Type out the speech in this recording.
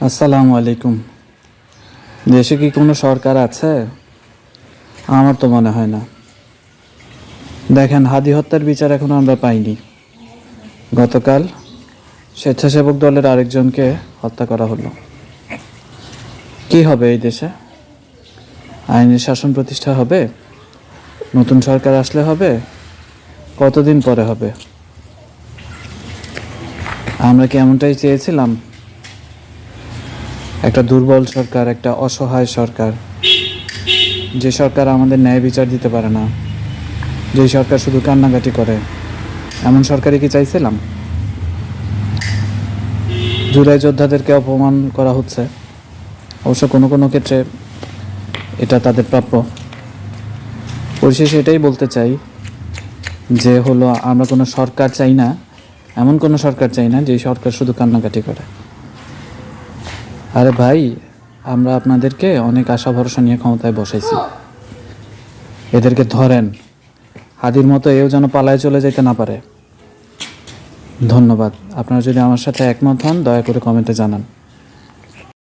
আসসালামু আলাইকুম। দেশে কি কোনো সরকার আছে? আমার তো মনে হয় না। দেখেন, হাদি হত্যার বিচার এখনো আমরা পাইনি। গতকাল স্বেচ্ছাসেবক দলের আরেকজনকে হত্যা করা হলো। কি হবে এই দেশে? আইনের শাসন প্রতিষ্ঠা হবে? নতুন সরকার আসলে হবে? কতদিন পরে হবে? আমরা কি এমনটাই চেয়েছিলাম? একটা দুর্বল সরকার, একটা অসহায় সরকার, যে সরকার আমাদের ন্যায় বিচার দিতে পারে না, যেই সরকার শুধু কান্নাকাটি করে, এমন সরকারই কি চাইছিলাম? জুলাই যোদ্ধাদেরকে অপমান করা হচ্ছে, অবশ্য কোনো কোনো ক্ষেত্রে এটা তাদের প্রাপ্য। পরিশেষে এটাই বলতে চাই যে আমরা কোনো সরকার চাই না, এমন কোনো সরকার চাই না যেই সরকার শুধু কান্নাকাটি করে। আরে ভাই, আমরা আপনাদেরকে অনেক আশা ভরসা নিয়ে ক্ষমতায় বসাইছি, এদেরকে ধরেন। হাদির মতো এও যেন পালায় চলে যেতে না পারে। ধন্যবাদ। আপনারা যদি আমার সাথে একমত হন, দয়া করে কমেন্টে জানান।